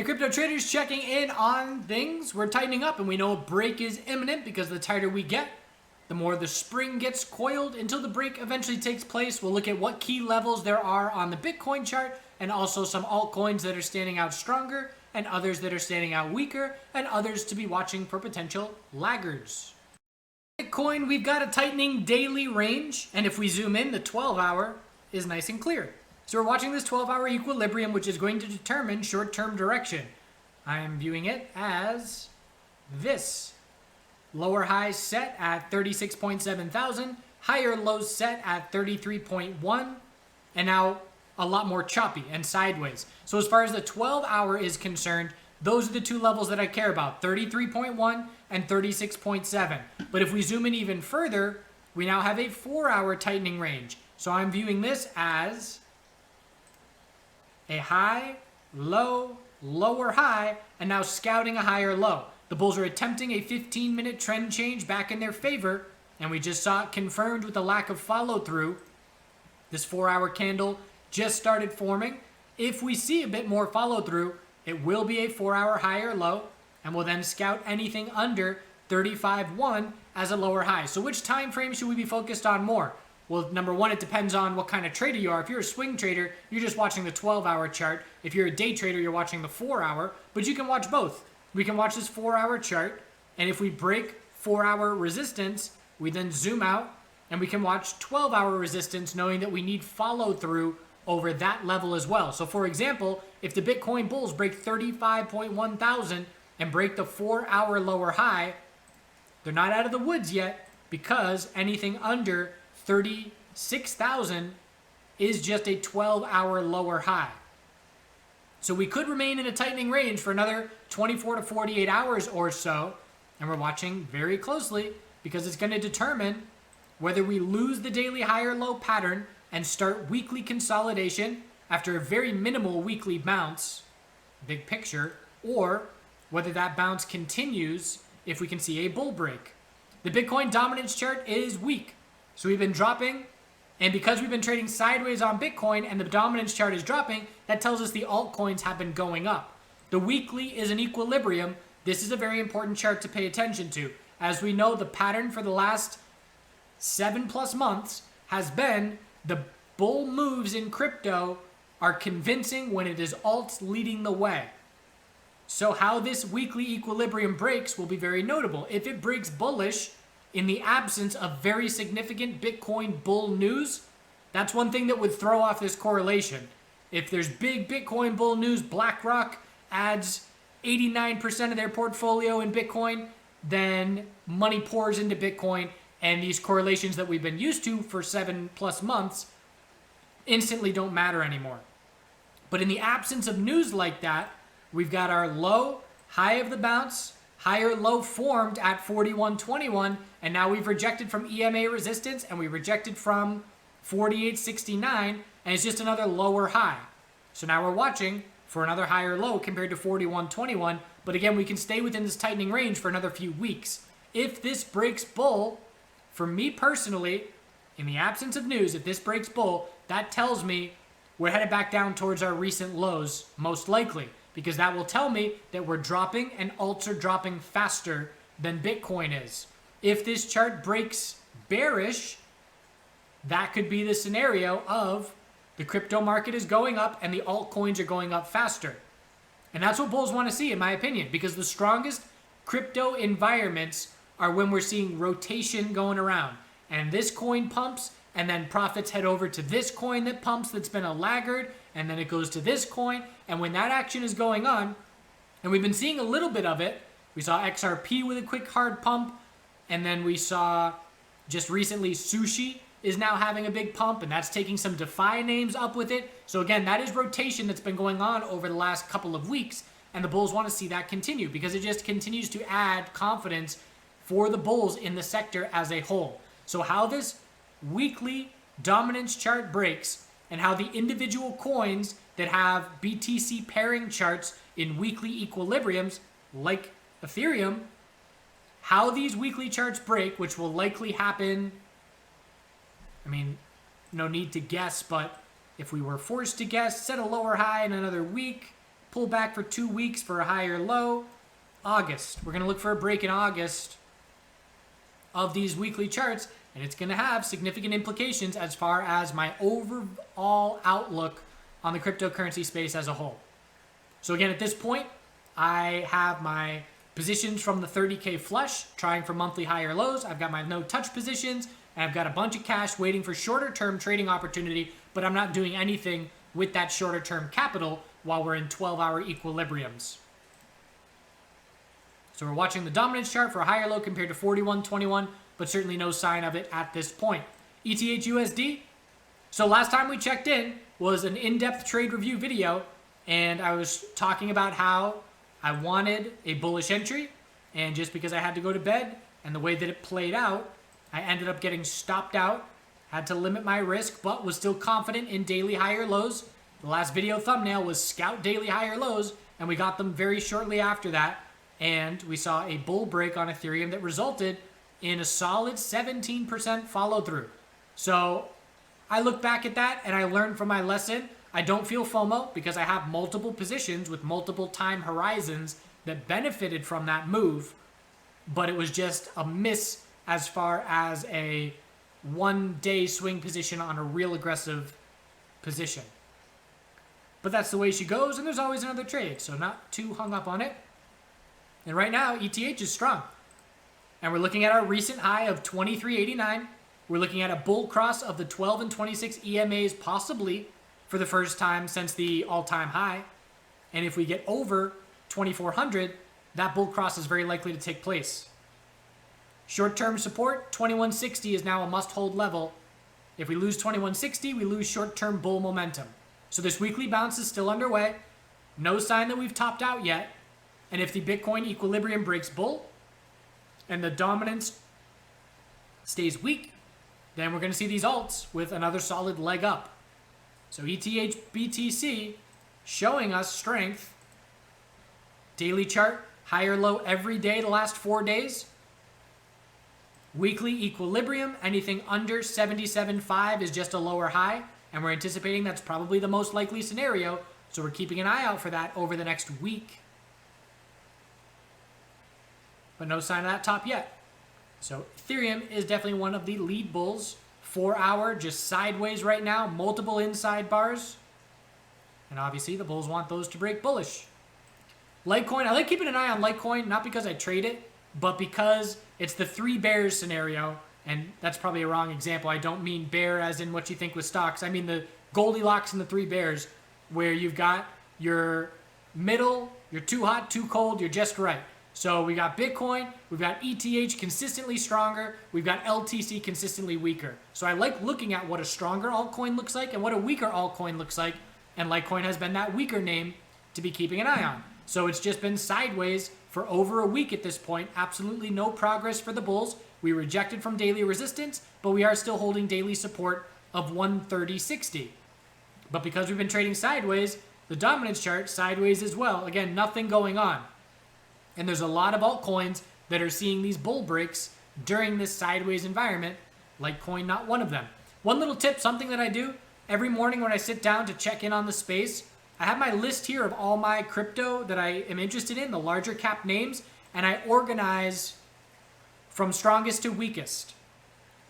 Hey, crypto traders, checking in on things. We're tightening up and we know a break is imminent because the tighter we get, the more the spring gets coiled until the break eventually takes place. We'll look at what key levels there are on the Bitcoin chart and also some altcoins that are standing out stronger and others that are standing out weaker and others to be watching for potential laggards. Bitcoin, we've got a tightening daily range, and if we zoom in, the 12-hour is nice and clear. So we're watching this 12-hour equilibrium, which is going to determine short-term direction. I am viewing it as this. Lower highs set at 36.7 thousand, higher lows set at 33.1, and now a lot more choppy and sideways. So as far as the 12-hour is concerned, those are the two levels that I care about, 33.1 and 36.7. But if we zoom in even further, we now have a 4-hour tightening range. So I'm viewing this as a high, low, lower high, and now scouting a higher low. The bulls are attempting a 15-minute trend change back in their favor, and we just saw it confirmed with the lack of follow-through. This 4-hour candle just started forming. If we see a bit more follow-through, it will be a 4-hour high or low, and we'll then scout anything under 35.1 as a lower high. So which time frame should we be focused on more? Well, number one, it depends on what kind of trader you are. If you're a swing trader, you're just watching the 12-hour chart. If you're a day trader, you're watching the 4-hour, but you can watch both. We can watch this 4-hour chart, and if we break 4-hour resistance, we then zoom out, and we can watch 12-hour resistance, knowing that we need follow-through over that level as well. So for example, if the Bitcoin bulls break 35.1 thousand and break the 4-hour lower high, they're not out of the woods yet, because anything under 36,000 is just a 12-hour lower high. So we could remain in a tightening range for another 24 to 48 hours or so, and we're watching very closely because it's going to determine whether we lose the daily higher low pattern and start weekly consolidation after a very minimal weekly bounce, big picture, or whether that bounce continues if we can see a bull break. The Bitcoin dominance chart is weak. So we've been dropping, and because we've been trading sideways on Bitcoin and the dominance chart is dropping, that tells us the altcoins have been going up. The weekly is an equilibrium. This is a very important chart to pay attention to. As we know, the pattern for the last 7+ months has been the bull moves in crypto are convincing when it is alts leading the way. So how this weekly equilibrium breaks will be very notable. If it breaks bullish, in the absence of very significant Bitcoin bull news, that's one thing that would throw off this correlation. If there's big Bitcoin bull news, BlackRock adds 89% of their portfolio in Bitcoin, then money pours into Bitcoin, and these correlations that we've been used to for 7+ months instantly don't matter anymore. But in the absence of news like that, we've got our low, high of the bounce, higher low formed at 41.21, and now we've rejected from EMA resistance, and we rejected from 48.69, and it's just another lower high. So now we're watching for another higher low compared to 41.21, but again, we can stay within this tightening range for another few weeks. If this breaks bull, for me personally, in the absence of news, if this breaks bull, that tells me we're headed back down towards our recent lows, most likely, because that will tell me that we're dropping and alts are dropping faster than Bitcoin is. If this chart breaks bearish, that could be the scenario of the crypto market is going up and the altcoins are going up faster. And that's what bulls want to see, in my opinion, because the strongest crypto environments are when we're seeing rotation going around. And this coin pumps, and then profits head over to this coin that pumps that's been a laggard, and then it goes to this coin. And when that action is going on, and we've been seeing a little bit of it, we saw XRP with a quick hard pump, and then we saw just recently Sushi is now having a big pump, and that's taking some DeFi names up with it. So again, that is rotation that's been going on over the last couple of weeks, and the bulls want to see that continue because it just continues to add confidence for the bulls in the sector as a whole. So how this weekly dominance chart breaks and how the individual coins that have BTC pairing charts in weekly equilibriums, like Ethereum, how these weekly charts break, which will likely happen, I mean, no need to guess, but if we were forced to guess, set a lower high in another week, pull back for 2 weeks for a higher low. August. We're going to look for a break in August of these weekly charts, and it's going to have significant implications as far as my overall outlook on the cryptocurrency space as a whole. So again, at this point, I have my positions from the 30K flush, trying for monthly higher lows. I've got my no touch positions, and I've got a bunch of cash waiting for shorter term trading opportunity, but I'm not doing anything with that shorter term capital while we're in 12-hour equilibriums. So we're watching the dominance chart for a higher low compared to 41.21, but certainly no sign of it at this point. ETH USD. So last time we checked in was an in-depth trade review video, and I was talking about how I wanted a bullish entry, and just because I had to go to bed and the way that it played out, I ended up getting stopped out, had to limit my risk, but was still confident in daily higher lows. The last video thumbnail was scout daily higher lows, and we got them very shortly after that, and we saw a bull break on Ethereum that resulted in a solid 17% follow through. So I look back at that and I learned from my lesson. I don't feel FOMO because I have multiple positions with multiple time horizons that benefited from that move, but it was just a miss as far as a 1 day swing position on a real aggressive position. But that's the way she goes, and there's always another trade, so not too hung up on it. And right now, ETH is strong. And we're looking at our recent high of 23.89. We're looking at a bull cross of the 12 and 26 EMAs possibly for the first time since the all-time high. And if we get over 2400, that bull cross is very likely to take place. Short-term support, 2160 is now a must-hold level. If we lose 2160, we lose short-term bull momentum. So this weekly bounce is still underway. No sign that we've topped out yet. And if the Bitcoin equilibrium breaks bull and the dominance stays weak, then we're going to see these alts with another solid leg up. So ETH BTC showing us strength. Daily chart, higher low every day the last 4 days. Weekly equilibrium, anything under 77.5 is just a lower high. And we're anticipating that's probably the most likely scenario. So we're keeping an eye out for that over the next week. But no sign of that top yet. So Ethereum is definitely one of the lead bulls. 4 hour, just sideways right now, multiple inside bars. And obviously the bulls want those to break bullish. Litecoin, I like keeping an eye on Litecoin, not because I trade it, but because it's the 3 bears scenario. And that's probably a wrong example. I don't mean bear as in what you think with stocks. I mean the Goldilocks and the 3 bears, where you've got your middle, you're too hot, too cold, you're just right. So we got Bitcoin, we've got ETH consistently stronger, we've got LTC consistently weaker. So I like looking at what a stronger altcoin looks like and what a weaker altcoin looks like, and Litecoin has been that weaker name to be keeping an eye on. So it's just been sideways for over a week at this point, absolutely no progress for the bulls. We rejected from daily resistance, but we are still holding daily support of 130.60. But because we've been trading sideways, the dominance chart sideways as well. Again, nothing going on. And there's a lot of altcoins that are seeing these bull breaks during this sideways environment. Litecoin, not one of them. One little tip, something that I do every morning when I sit down to check in on the space, I have my list here of all my crypto that I am interested in, the larger cap names, and I organize from strongest to weakest.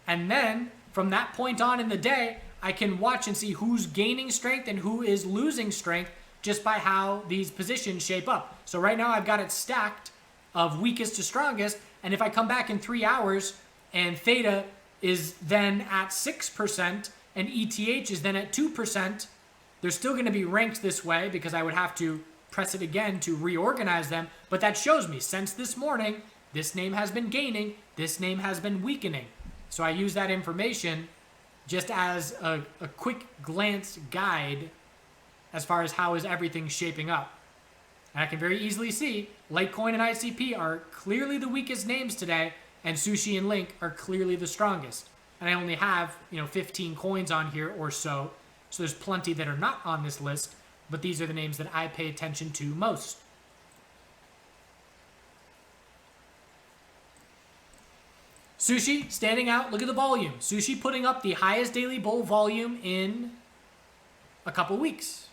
And then from that point on in the day, I can watch and see who's gaining strength and who is losing strength just by how these positions shape up. So right now I've got it stacked of weakest to strongest, and if I come back in 3 hours and theta is then at 6% and ETH is then at 2%, they're still going to be ranked this way because I would have to press it again to reorganize them, but that shows me since this morning, this name has been gaining, this name has been weakening. So I use that information just as a quick glance guide as far as how is everything shaping up. And I can very easily see Litecoin and ICP are clearly the weakest names today, and Sushi and Link are clearly the strongest. And I only have, 15 coins on here or so, so there's plenty that are not on this list, but these are the names that I pay attention to most. Sushi standing out, look at the volume. Sushi putting up the highest daily bull volume in a couple weeks.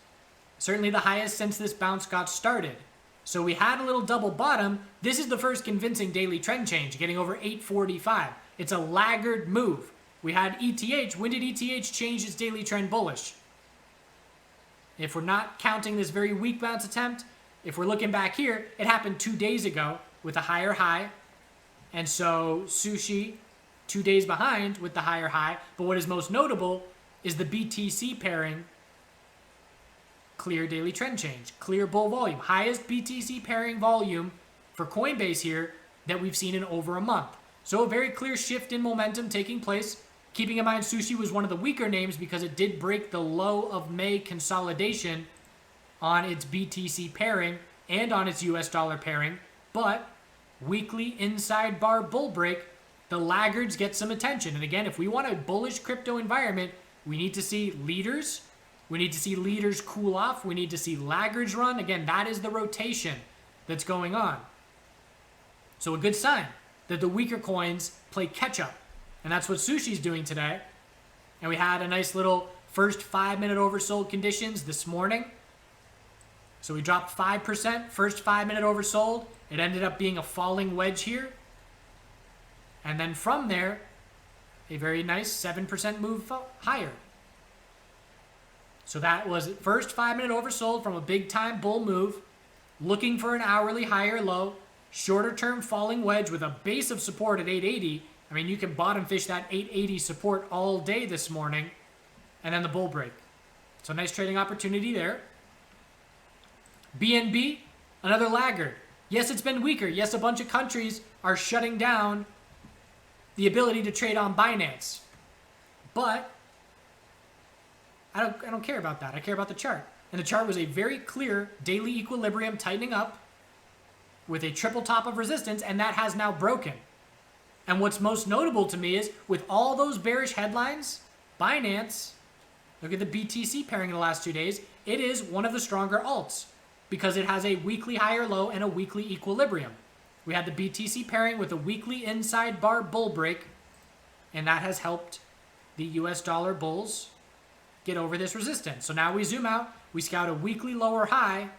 Certainly the highest since this bounce got started. So we had a little double bottom. This is the first convincing daily trend change, getting over 845. It's a laggard move. We had ETH. When did ETH change its daily trend bullish? If we're not counting this very weak bounce attempt, if we're looking back here, it happened 2 days ago with a higher high. And so Sushi 2 days behind with the higher high. But what is most notable is the BTC pairing. Clear daily trend change, clear bull volume, highest BTC pairing volume for Coinbase here that we've seen in over a month. So a very clear shift in momentum taking place. Keeping in mind Sushi was one of the weaker names because it did break the low of May consolidation on its BTC pairing and on its US dollar pairing. But weekly inside bar bull break, the laggards get some attention. And again, if we want a bullish crypto environment, we need to see leaders. We need to see leaders cool off. We need to see laggards run. Again, that is the rotation that's going on. So a good sign that the weaker coins play catch up. And that's what Sushi's doing today. And we had a nice little first 5-minute oversold conditions this morning. So we dropped 5%, first 5-minute oversold. It ended up being a falling wedge here. And then from there, a very nice 7% move higher. So that was first 5-minute oversold from a big time bull move, looking for an hourly higher low, shorter term falling wedge with a base of support at 880. I mean, you can bottom fish that 880 support all day this morning, and then the bull break. So nice trading opportunity there. BNB, another laggard. Yes, it's been weaker. Yes, a bunch of countries are shutting down the ability to trade on Binance. But I don't care about that. I care about the chart. And the chart was a very clear daily equilibrium tightening up with a triple top of resistance, and that has now broken. And what's most notable to me is with all those bearish headlines, Binance, look at the BTC pairing in the last 2 days, it is one of the stronger alts because it has a weekly higher low and a weekly equilibrium. We had the BTC pairing with a weekly inside bar bull break, and that has helped the US dollar bulls get over this resistance. So now we zoom out, we scout a weekly lower high,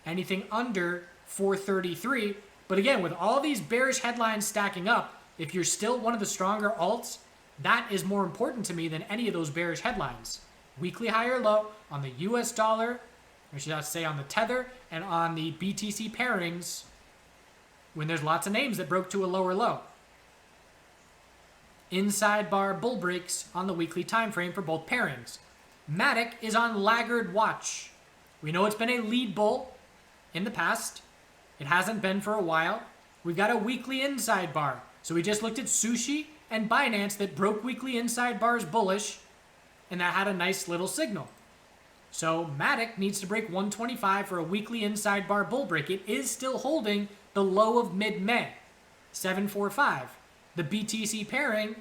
anything under 433. But again, with all these bearish headlines stacking up, if you're still one of the stronger alts, that is more important to me than any of those bearish headlines. Weekly higher low on the US dollar, or should I say on the Tether, and on the BTC pairings when there's lots of names that broke to a lower low. Inside bar bull breaks on the weekly time frame for both pairings. Matic is on laggard watch. We know it's been a lead bull in the past. It hasn't been for a while. We've got a weekly inside bar. So we just looked at Sushi and Binance that broke weekly inside bars bullish, and that had a nice little signal. So Matic needs to break 125 for a weekly inside bar bull break. It is still holding the low of mid-May, 745. The BTC pairing,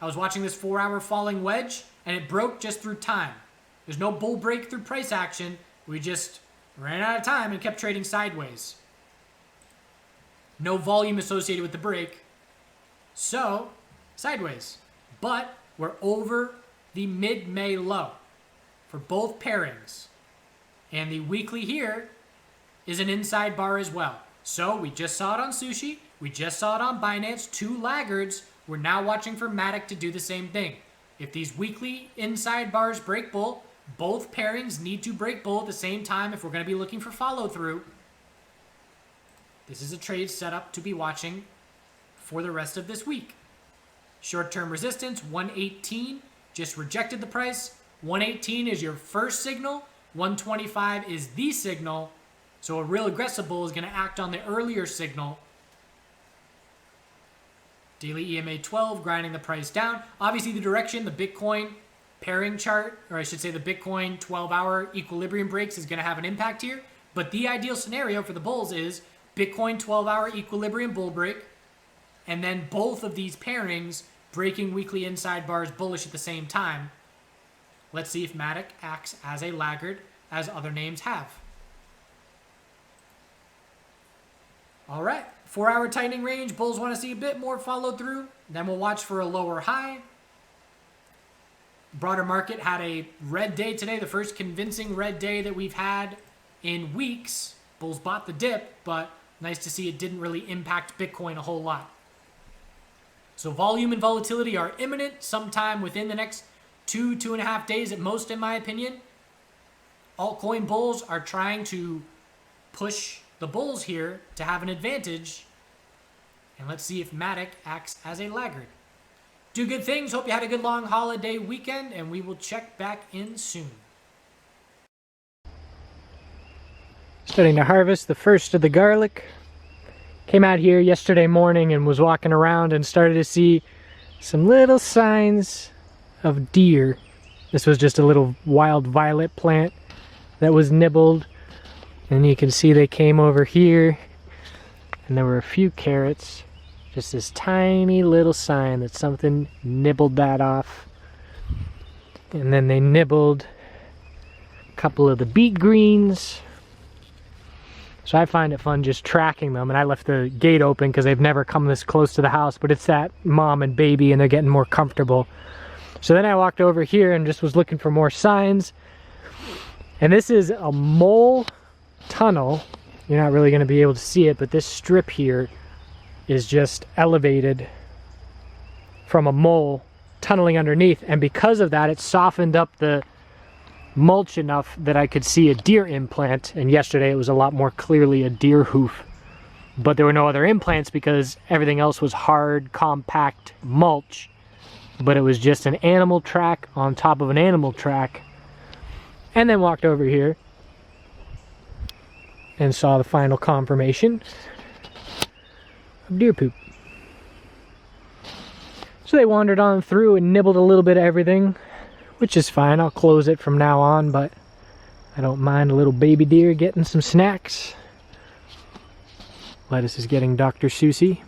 I was watching this 4-hour falling wedge, and it broke just through time. There's no bull break through price action. We just ran out of time and kept trading sideways. No volume associated with the break. So, sideways. But we're over the mid-May low for both pairings. And the weekly here is an inside bar as well. So we just saw it on Sushi. We just saw it on Binance, 2 laggards. We're now watching for Matic to do the same thing. If these weekly inside bars break bull, both pairings need to break bull at the same time if we're going to be looking for follow through. This is a trade setup to be watching for the rest of this week. Short-term resistance, 118, just rejected the price. 118 is your first signal. 125 is the signal. So a real aggressive bull is going to act on the earlier signal. Daily EMA 12, grinding the price down. Obviously the direction, the Bitcoin pairing chart, or I should say the Bitcoin 12-hour equilibrium breaks is going to have an impact here. But the ideal scenario for the bulls is Bitcoin 12-hour equilibrium bull break, and then both of these pairings breaking weekly inside bars bullish at the same time. Let's see if Matic acts as a laggard as other names have. All right, 4-hour tightening range. Bulls want to see a bit more follow through. Then we'll watch for a lower high. Broader market had a red day today, the first convincing red day that we've had in weeks. Bulls bought the dip, but nice to see it didn't really impact Bitcoin a whole lot. So volume and volatility are imminent sometime within the next 2.5 days at most, in my opinion. Altcoin bulls are trying to push the bulls here to have an advantage. And let's see if Matic acts as a laggard. Do good things. Hope you had a good long holiday weekend, and we will check back in soon. Starting to harvest the first of the garlic. Came out here yesterday morning and was walking around and started to see some little signs of deer. This was just a little wild violet plant that was nibbled. And you can see they came over here and there were a few carrots. Just this tiny little sign that something nibbled that off. And then they nibbled a couple of the beet greens. So I find it fun just tracking them, and I left the gate open because they've never come this close to the house, but it's that mom and baby and they're getting more comfortable. So then I walked over here and just was looking for more signs. And this is a mole tunnel. You're not really going to be able to see it, but this strip here is just elevated from a mole tunneling underneath, and because of that it softened up the mulch enough that I could see a deer implant, and yesterday it was a lot more clearly a deer hoof. But there were no other implants because everything else was hard, compact mulch, but it was just an animal track on top of an animal track. And then walked over here and saw the final confirmation of deer poop. So they wandered on through and nibbled a little bit of everything, which is fine. I'll close it from now on, but I don't mind a little baby deer getting some snacks. Lettuce is getting Dr. Sushi.